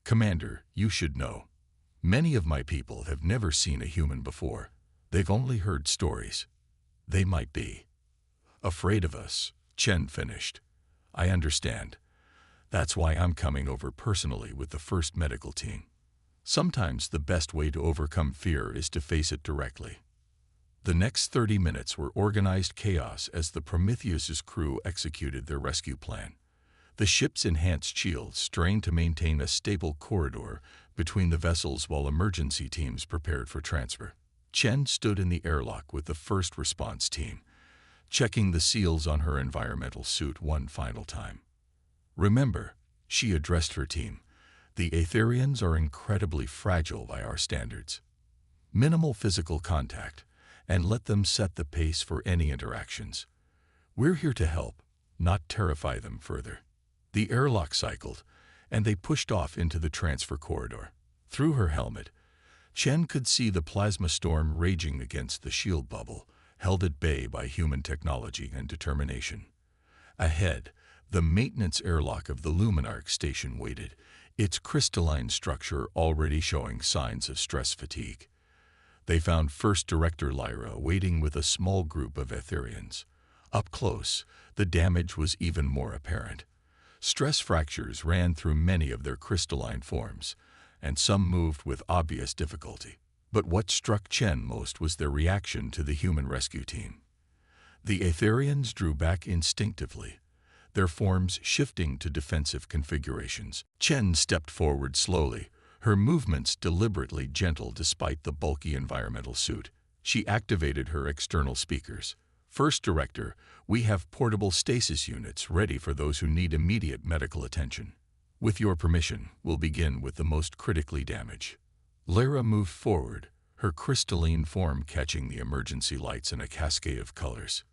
Commander, you should know. Many of my people have never seen a human before. They've only heard stories. They might be afraid of us, Chen finished. I understand. That's why I'm coming over personally with the first medical team. Sometimes the best way to overcome fear is to face it directly. The next 30 minutes were organized chaos as the Prometheus's crew executed their rescue plan. The ship's enhanced shields strained to maintain a stable corridor between the vessels while emergency teams prepared for transfer. Chen stood in the airlock with the first response team, checking the seals on her environmental suit one final time. Remember, she addressed her team, the Aetherians are incredibly fragile by our standards. Minimal physical contact, and let them set the pace for any interactions. We're here to help, not terrify them further. The airlock cycled, and they pushed off into the transfer corridor. Through her helmet, Chen could see the plasma storm raging against the shield bubble, held at bay by human technology and determination. Ahead, the maintenance airlock of the Luminarch station waited, its crystalline structure already showing signs of stress fatigue. They found First Director Lyra waiting with a small group of Aetherians. Up close, the damage was even more apparent. Stress fractures ran through many of their crystalline forms, and some moved with obvious difficulty. But what struck Chen most was their reaction to the human rescue team. The Aetherians drew back instinctively, their forms shifting to defensive configurations. Chen stepped forward slowly, her movements deliberately gentle despite the bulky environmental suit. She activated her external speakers. First Director, we have portable stasis units ready for those who need immediate medical attention. With your permission, we'll begin with the most critically damaged. Lyra moved forward, her crystalline form catching the emergency lights in a cascade of colors.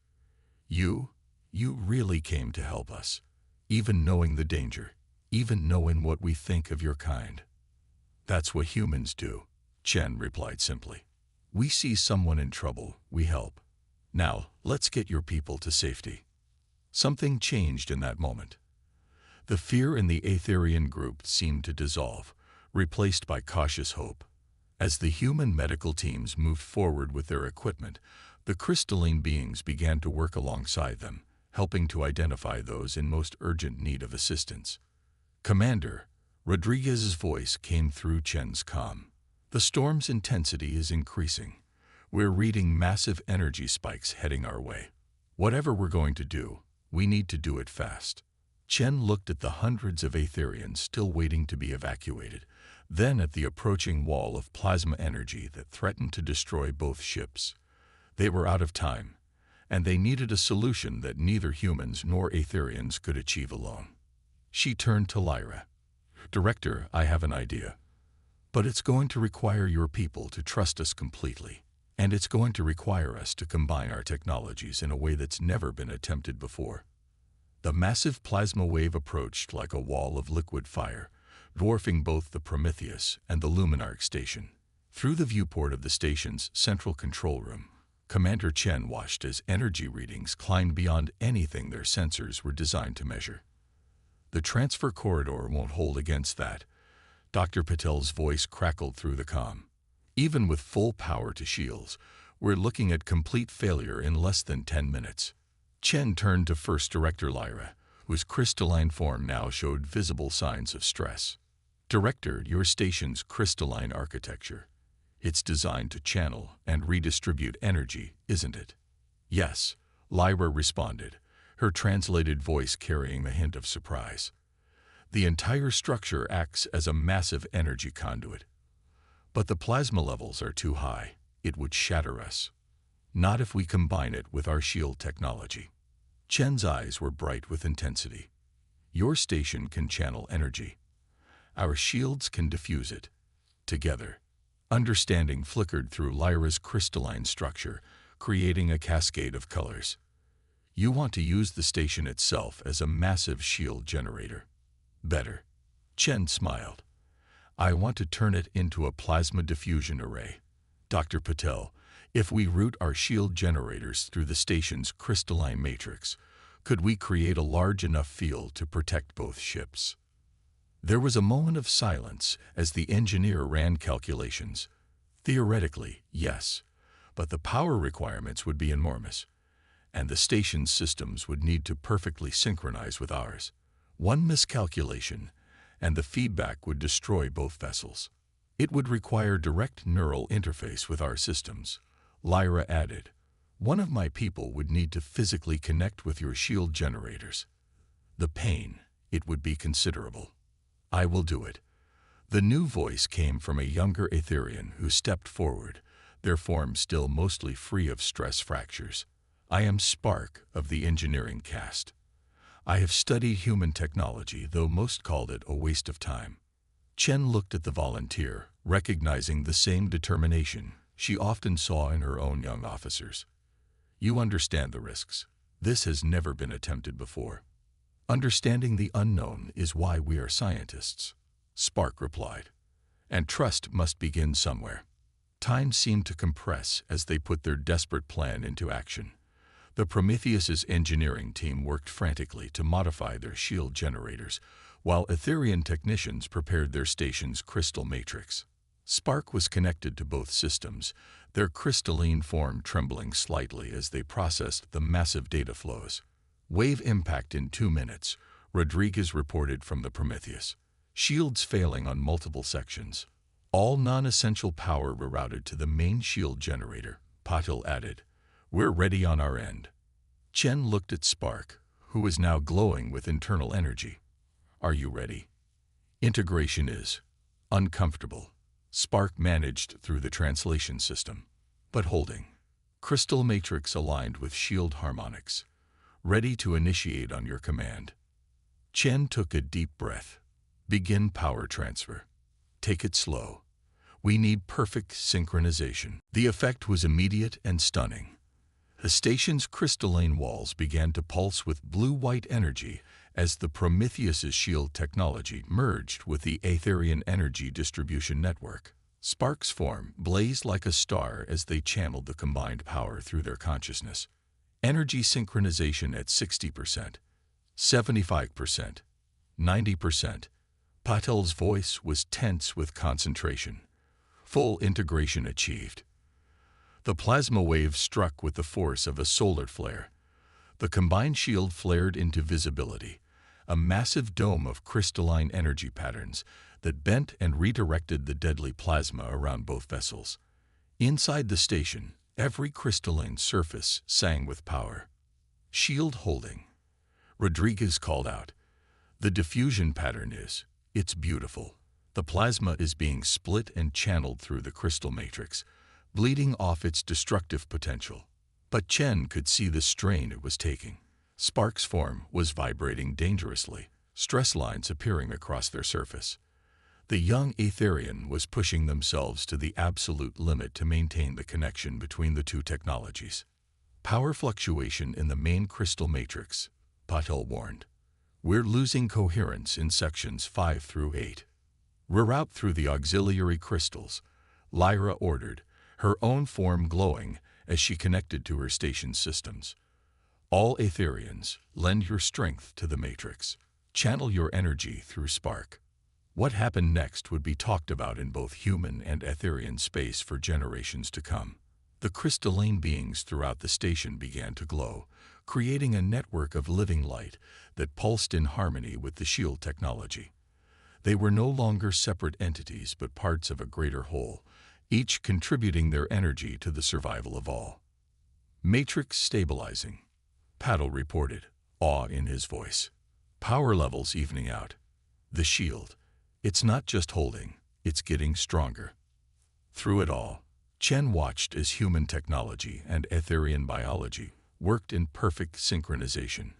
You really came to help us, even knowing the danger, even knowing what we think of your kind. That's what humans do, Chen replied simply. We see someone in trouble, we help. Now, let's get your people to safety. Something changed in that moment. The fear in the Aetherian group seemed to dissolve, replaced by cautious hope. As the human medical teams moved forward with their equipment, the crystalline beings began to work alongside them, helping to identify those in most urgent need of assistance. Commander, Rodriguez's voice came through Chen's comm. The storm's intensity is increasing. We're reading massive energy spikes heading our way. Whatever we're going to do, we need to do it fast. Chen looked at the hundreds of Aetherians still waiting to be evacuated, then at the approaching wall of plasma energy that threatened to destroy both ships. They were out of time, and they needed a solution that neither humans nor Aetherians could achieve alone. She turned to Lyra. "Director, I have an idea. But it's going to require your people to trust us completely, and it's going to require us to combine our technologies in a way that's never been attempted before." The massive plasma wave approached like a wall of liquid fire, dwarfing both the Prometheus and the Luminarch station. Through the viewport of the station's central control room, Commander Chen watched as energy readings climbed beyond anything their sensors were designed to measure. "The transfer corridor won't hold against that," Dr. Patel's voice crackled through the comm. "Even with full power to shields, we're looking at complete failure in less than 10 minutes. Chen turned to First Director Lyra, whose crystalline form now showed visible signs of stress. "Director, your station's crystalline architecture. It's designed to channel and redistribute energy, isn't it?" "Yes," Lyra responded, her translated voice carrying a hint of surprise. "The entire structure acts as a massive energy conduit. But the plasma levels are too high. It would shatter us. Not if we combine it with our shield technology." Chen's eyes were bright with intensity. "Your station can channel energy. Our shields can diffuse it. Together." Understanding flickered through Lyra's crystalline structure, creating a cascade of colors. "You want to use the station itself as a massive shield generator." "Better." Chen smiled. "I want to turn it into a plasma diffusion array. Dr. Patel, if we route our shield generators through the station's crystalline matrix, could we create a large enough field to protect both ships?" There was a moment of silence as the engineer ran calculations. "Theoretically, yes, but the power requirements would be enormous, and the station's systems would need to perfectly synchronize with ours. One miscalculation, and the feedback would destroy both vessels. It would require direct neural interface with our systems." Lyra added, "One of my people would need to physically connect with your shield generators. The pain, it would be considerable." "I will do it." The new voice came from a younger Aetherian who stepped forward, their form still mostly free of stress fractures. "I am Spark of the engineering caste. I have studied human technology, though most called it a waste of time." Chen looked at the volunteer, recognizing the same determination she often saw in her own young officers. "You understand the risks. This has never been attempted before." "Understanding the unknown is why we are scientists," Spark replied. "And trust must begin somewhere." Time seemed to compress as they put their desperate plan into action. The Prometheus's engineering team worked frantically to modify their shield generators, while Aetherian technicians prepared their station's crystal matrix. Spark was connected to both systems, their crystalline form trembling slightly as they processed the massive data flows. "Wave impact in 2 minutes," Rodriguez reported from the Prometheus. "Shields failing on multiple sections. All non-essential power rerouted to the main shield generator," Patil added. "We're ready on our end." Chen looked at Spark, who was now glowing with internal energy. "Are you ready?" "Integration is uncomfortable," Spark managed through the translation system. "But holding. Crystal matrix aligned with shield harmonics. Ready to initiate on your command." Chen took a deep breath. "Begin power transfer. Take it slow. We need perfect synchronization." The effect was immediate and stunning. The station's crystalline walls began to pulse with blue-white energy as the Prometheus's shield technology merged with the Aetherian energy distribution network. Spark's form blazed like a star as they channeled the combined power through their consciousness. Energy synchronization at 60%, 75%, 90%. Patel's voice was tense with concentration. Full integration achieved. The plasma wave struck with the force of a solar flare. The combined shield flared into visibility, a massive dome of crystalline energy patterns that bent and redirected the deadly plasma around both vessels. Inside the station, every crystalline surface sang with power. "Shield holding," Rodriguez called out. The diffusion pattern it's beautiful. The plasma is being split and channeled through the crystal matrix, bleeding off its destructive potential. But Chen could see the strain it was taking. Spark's form was vibrating dangerously, stress lines appearing across their surface. The young Aetherian was pushing themselves to the absolute limit to maintain the connection between the two technologies. Power fluctuation in the main crystal matrix, Patel warned. We're losing coherence in sections 5 through 8. Reroute through the auxiliary crystals, Lyra ordered, her own form glowing as she connected to her station systems. All Aetherians, lend your strength to the matrix. Channel your energy through Spark. What happened next would be talked about in both human and Aetherian space for generations to come. The crystalline beings throughout the station began to glow, creating a network of living light that pulsed in harmony with the shield technology. They were no longer separate entities but parts of a greater whole, each contributing their energy to the survival of all. Matrix stabilizing, Paddle reported, awe in his voice. Power levels evening out. The shield, it's not just holding, it's getting stronger. Through it all, Chen watched as human technology and Aetherian biology worked in perfect synchronization,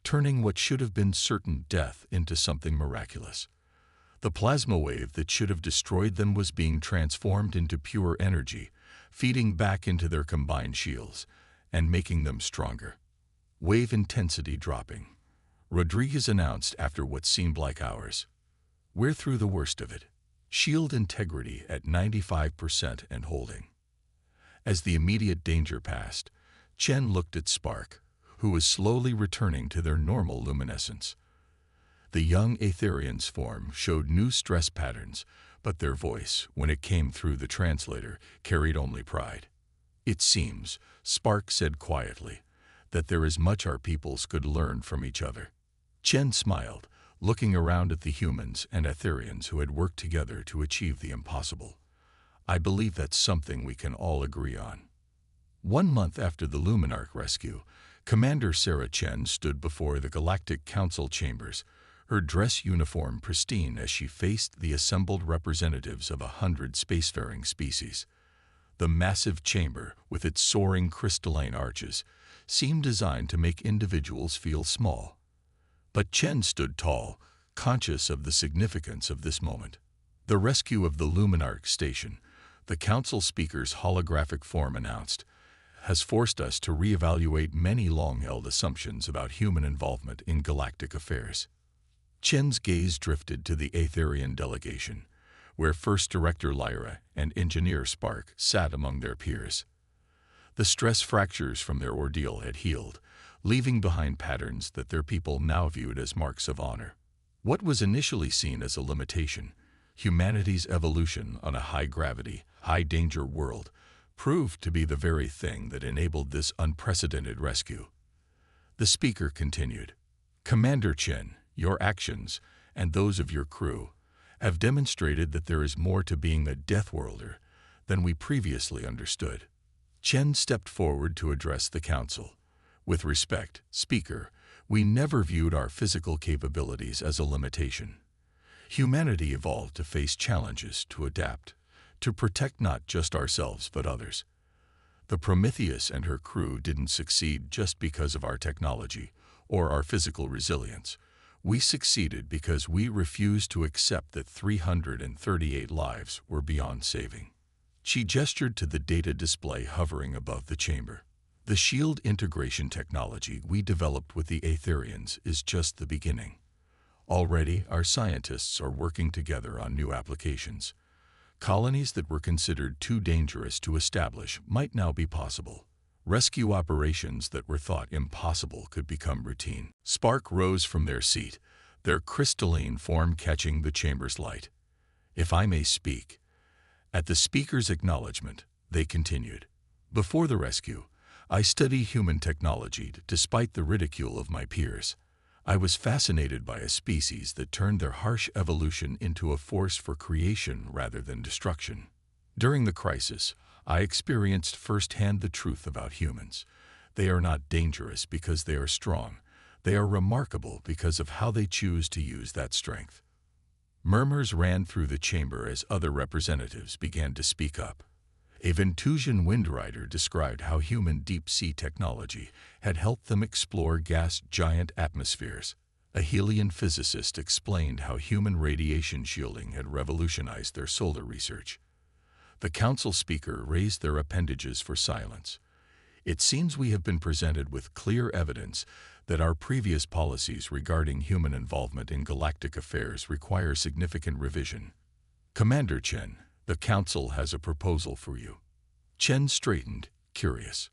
turning what should have been certain death into something miraculous. The plasma wave that should have destroyed them was being transformed into pure energy, feeding back into their combined shields and making them stronger. Wave intensity dropping. Rodriguez announced after what seemed like hours. We're through the worst of it. Shield integrity at 95% and holding. As the immediate danger passed, Chen looked at Spark, who was slowly returning to their normal luminescence. The young Aetherian's form showed new stress patterns, but their voice, when it came through the translator, carried only pride. It seems, Spark said quietly, that there is much our peoples could learn from each other. Chen smiled, looking around at the humans and Aetherians who had worked together to achieve the impossible. I believe that's something we can all agree on. 1 month after the Luminarch rescue, Commander Sarah Chen stood before the Galactic Council chambers, her dress uniform pristine as she faced the assembled representatives of 100 spacefaring species. The massive chamber, with its soaring crystalline arches, seemed designed to make individuals feel small. But Chen stood tall, conscious of the significance of this moment. The rescue of the Luminarch station, the council speaker's holographic form announced, has forced us to reevaluate many long-held assumptions about human involvement in galactic affairs. Chen's gaze drifted to the Aetherian delegation, where First Director Lyra and Engineer Spark sat among their peers. The stress fractures from their ordeal had healed, leaving behind patterns that their people now viewed as marks of honor. What was initially seen as a limitation, humanity's evolution on a high-gravity, high-danger world, proved to be the very thing that enabled this unprecedented rescue. The speaker continued, Commander Chen, your actions, and those of your crew, have demonstrated that there is more to being a Deathworlder than we previously understood. Chen stepped forward to address the council. With respect, Speaker, we never viewed our physical capabilities as a limitation. Humanity evolved to face challenges, to adapt, to protect not just ourselves but others. The Prometheus and her crew didn't succeed just because of our technology or our physical resilience. We succeeded because we refused to accept that 338 lives were beyond saving. She gestured to the data display hovering above the chamber. The shield integration technology we developed with the Aetherians is just the beginning. Already, our scientists are working together on new applications. Colonies that were considered too dangerous to establish might now be possible. Rescue operations that were thought impossible could become routine. Spark rose from their seat, their crystalline form catching the chamber's light. If I may speak. At the speaker's acknowledgement, they continued. Before the rescue, I studied human technology despite the ridicule of my peers. I was fascinated by a species that turned their harsh evolution into a force for creation rather than destruction. During the crisis, I experienced firsthand the truth about humans. They are not dangerous because they are strong. They are remarkable because of how they choose to use that strength. Murmurs ran through the chamber as other representatives began to speak up. A Ventusian windrider described how human deep-sea technology had helped them explore gas-giant atmospheres. A Helian physicist explained how human radiation shielding had revolutionized their solar research. The council speaker raised their appendages for silence. It seems we have been presented with clear evidence that our previous policies regarding human involvement in galactic affairs require significant revision. Commander Chen, the council has a proposal for you. Chen straightened, curious.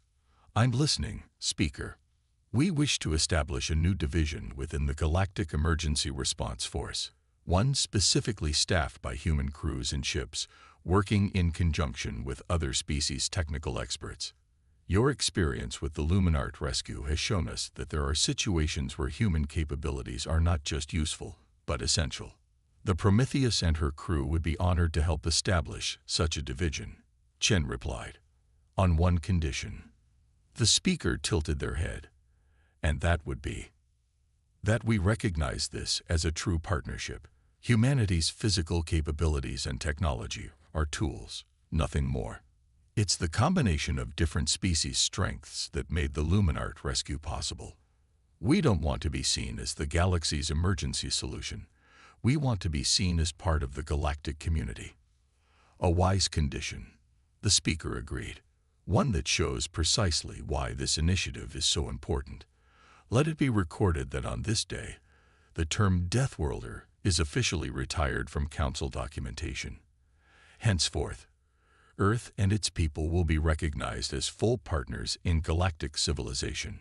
I'm listening, Speaker. We wish to establish a new division within the Galactic Emergency Response Force, one specifically staffed by human crews and ships, working in conjunction with other species' technical experts. Your experience with the Luminart rescue has shown us that there are situations where human capabilities are not just useful, but essential. The Prometheus and her crew would be honored to help establish such a division, Chen replied. On one condition. The speaker tilted their head. And that would be that we recognize this as a true partnership. Humanity's physical capabilities and technology are tools, nothing more. It's the combination of different species' strengths that made the Luminart rescue possible. We don't want to be seen as the galaxy's emergency solution. We want to be seen as part of the galactic community. A wise condition, the speaker agreed, one that shows precisely why this initiative is so important. Let it be recorded that on this day, the term Deathworlder is officially retired from council documentation. Henceforth, Earth and its people will be recognized as full partners in galactic civilization.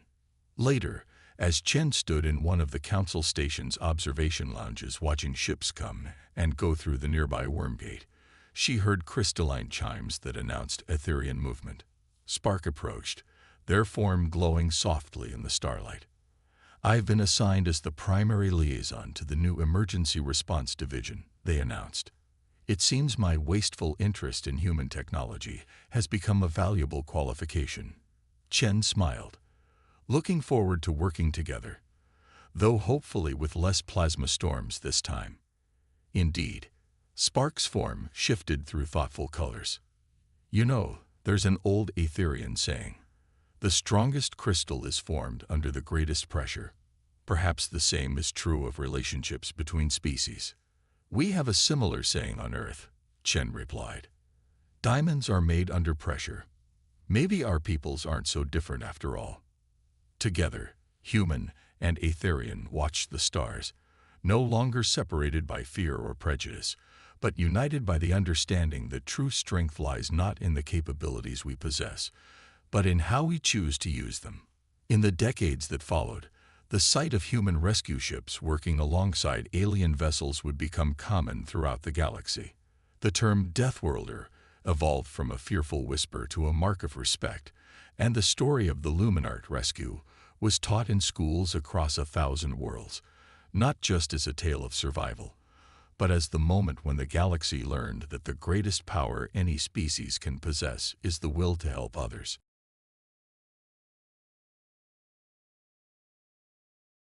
Later, as Chen stood in one of the council station's observation lounges watching ships come and go through the nearby Wormgate, she heard crystalline chimes that announced Etherian movement. Spark approached, their form glowing softly in the starlight. I've been assigned as the primary liaison to the new Emergency Response Division, they announced. It seems my wasteful interest in human technology has become a valuable qualification. Chen smiled, looking forward to working together, though hopefully with less plasma storms this time. Indeed, Spark's form shifted through thoughtful colors. You know, there's an old Etherian saying, the strongest crystal is formed under the greatest pressure. Perhaps the same is true of relationships between species. We have a similar saying on Earth, Chen replied. Diamonds are made under pressure. Maybe our peoples aren't so different after all. Together, human and Etherian watched the stars, no longer separated by fear or prejudice, but united by the understanding that true strength lies not in the capabilities we possess, but in how we choose to use them. In the decades that followed, the sight of human rescue ships working alongside alien vessels would become common throughout the galaxy. The term Deathworlder evolved from a fearful whisper to a mark of respect, and the story of the Luminart rescue was taught in schools across 1,000 worlds, not just as a tale of survival, but as the moment when the galaxy learned that the greatest power any species can possess is the will to help others.